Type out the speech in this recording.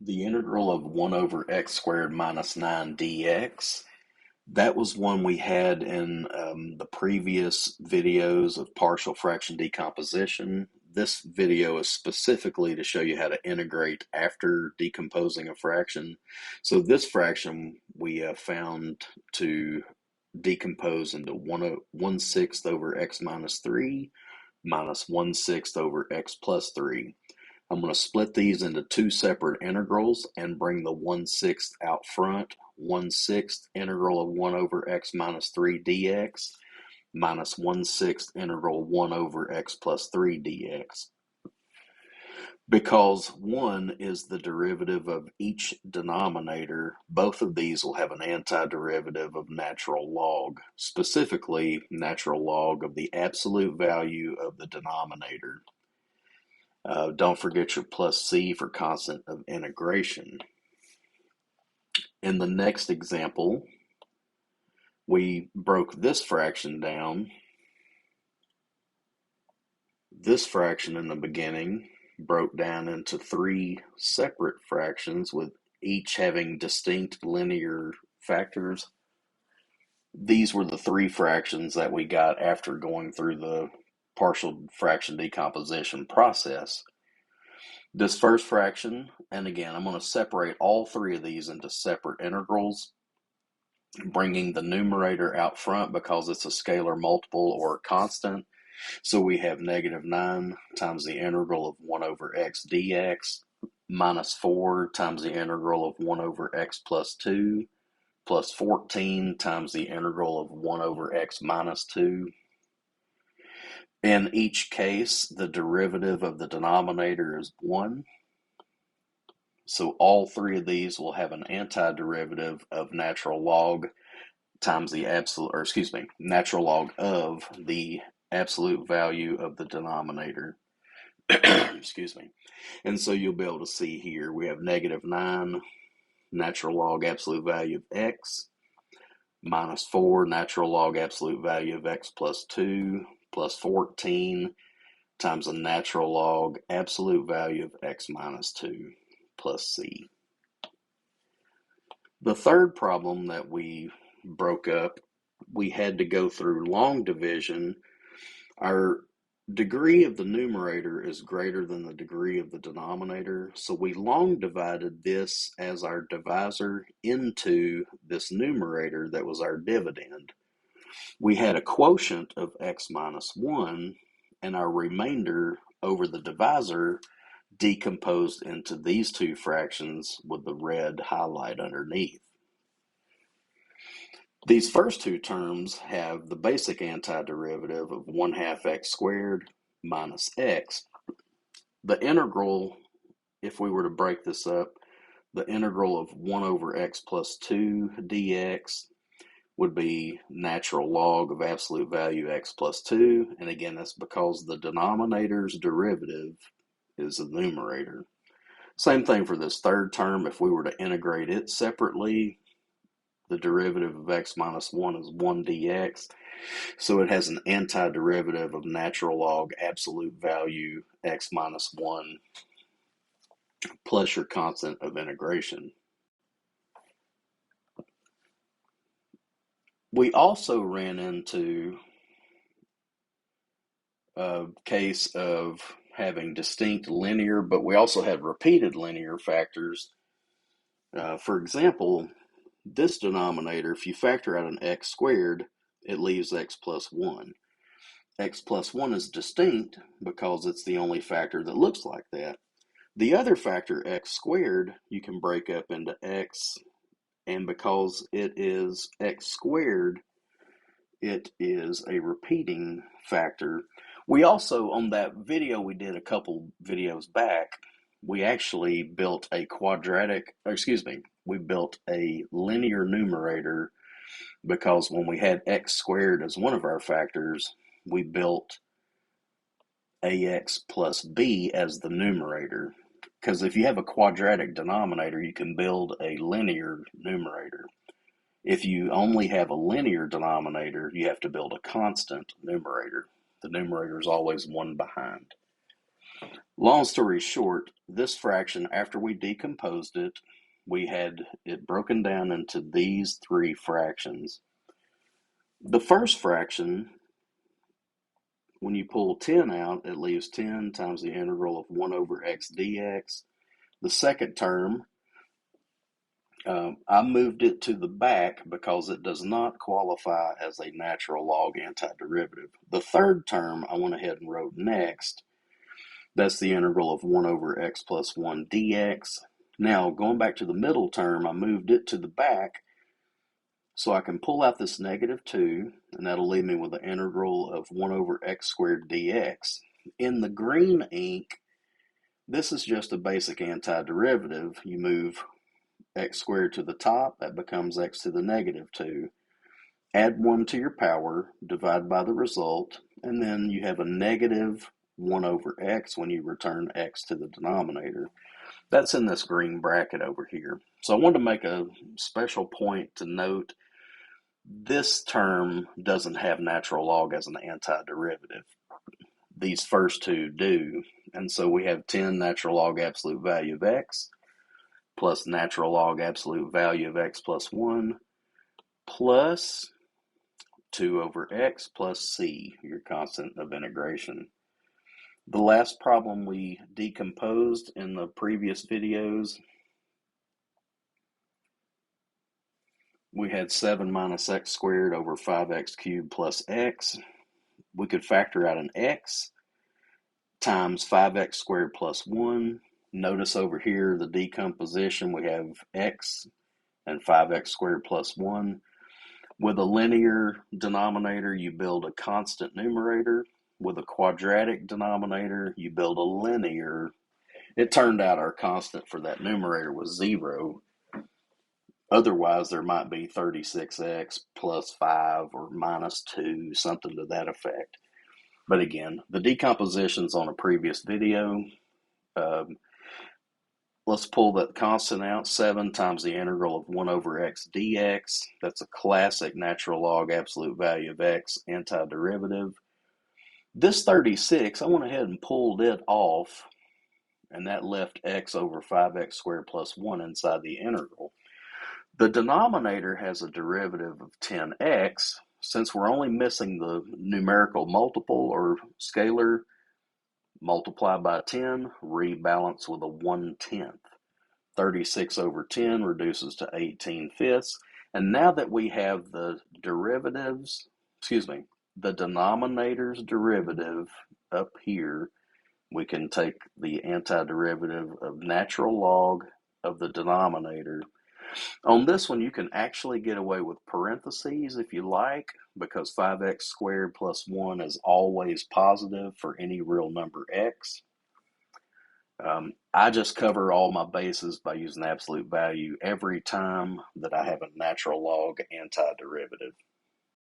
The integral of 1 over x squared minus 9 dx. That was one we had in the previous videos of partial fraction decomposition. This video is specifically to show you how to integrate after decomposing a fraction. So this fraction we found to decompose into 1/6 over x minus 3 minus 1/6 over x plus 3. I'm going to split these into two separate integrals and bring the 1/6 out front. 1/6 integral of 1 over x minus 3 dx minus 1/6 integral 1 over x plus 3 dx. Because 1 is the derivative of each denominator, both of these will have an antiderivative of natural log, specifically natural log of the absolute value of the denominator. Don't forget your plus c for constant of integration. In the next example, we broke this fraction down. This fraction in the beginning broke down into three separate fractions with each having distinct linear factors. These were the three fractions that we got after going through the partial fraction decomposition process. This first fraction, and again, I'm going to separate all three of these into separate integrals, bringing the numerator out front because it's a scalar multiple or a constant. So we have -9 times the integral of 1 over x dx minus 4 times the integral of 1 over x plus 2 plus 14 times the integral of 1 over x minus 2. In each case, the derivative of the denominator is 1. So all three of these will have an antiderivative of natural log times the natural log of the absolute value of the denominator. Excuse me. And so you'll be able to see here we have -9 natural log absolute value of x minus 4 natural log absolute value of x plus 2 plus 14 times the natural log absolute value of x minus 2 plus c. The third problem that we broke up, we had to go through long division. Our degree of the numerator is greater than the degree of the denominator, so we long divided this as our divisor into this numerator that was our dividend. We had a quotient of x minus 1, and our remainder over the divisor decomposed into these two fractions with the red highlight underneath. These first two terms have the basic antiderivative of 1/2 x squared minus x. The integral, if we were to break this up, the integral of 1 over x plus 2 dx would be natural log of absolute value x plus 2. And again, that's because the denominator's derivative is the numerator. Same thing for this third term. If we were to integrate it separately, the derivative of x minus 1 is 1 dx. So it has an antiderivative of natural log absolute value x minus 1 plus your constant of integration. We also ran into a case of having distinct linear, but we also had repeated linear factors. For example, this denominator, if you factor out an x squared, it leaves x plus 1. X plus 1 is distinct because it's the only factor that looks like that. The other factor, x squared, you can break up into x, and because it is x squared, it is a repeating factor. We also, on that video we did a couple videos back, we actually built a we built a linear numerator because when we had x squared as one of our factors, we built ax plus b as the numerator. Because if you have a quadratic denominator, you can build a linear numerator. If you only have a linear denominator, you have to build a constant numerator. The numerator is always one behind. Long story short, this fraction, after we decomposed it, we had it broken down into these three fractions. The first fraction, when you pull 10 out, it leaves 10 times the integral of 1 over x dx. The second term, I moved it to the back because it does not qualify as a natural log antiderivative. The third term I went ahead and wrote next. That's the integral of 1 over x plus 1 dx. Now, going back to the middle term, I moved it to the back so I can pull out this negative 2, and that'll leave me with the integral of 1 over x squared dx. In the green ink, this is just a basic antiderivative. You move x squared to the top, that becomes x to the negative 2. Add 1 to your power, divide by the result, and then you have a negative 1 over x when you return x to the denominator. That's in this green bracket over here. So I wanted to make a special point to note this term doesn't have natural log as an antiderivative. These first two do. And so we have 10 natural log absolute value of x plus natural log absolute value of x plus 1 plus 2 over x plus c, your constant of integration. The last problem we decomposed in the previous videos, we had 7 minus x squared over 5x cubed plus x. We could factor out an x times 5x squared plus 1. Notice over here the decomposition, we have x and 5x squared plus 1. With a linear denominator, you build a constant numerator. With a quadratic denominator, you build a linear. It turned out our constant for that numerator was 0. Otherwise, there might be 36x plus 5 or minus 2, something to that effect. But again, the decomposition's on a previous video. Let's pull that constant out. 7 times the integral of 1 over x dx. That's a classic natural log absolute value of x antiderivative. This 36, I went ahead and pulled it off, and that left x over 5x squared plus 1 inside the integral. The denominator has a derivative of 10x. Since we're only missing the numerical multiple or scalar, multiply by 10, rebalance with a 1/10. 36 over 10 reduces to 18/5. And now that we have the denominator's derivative up here, we can take the antiderivative of natural log of the denominator. On this one, you can actually get away with parentheses if you like, because 5x squared plus 1 is always positive for any real number x. I just cover all my bases by using absolute value every time that I have a natural log antiderivative.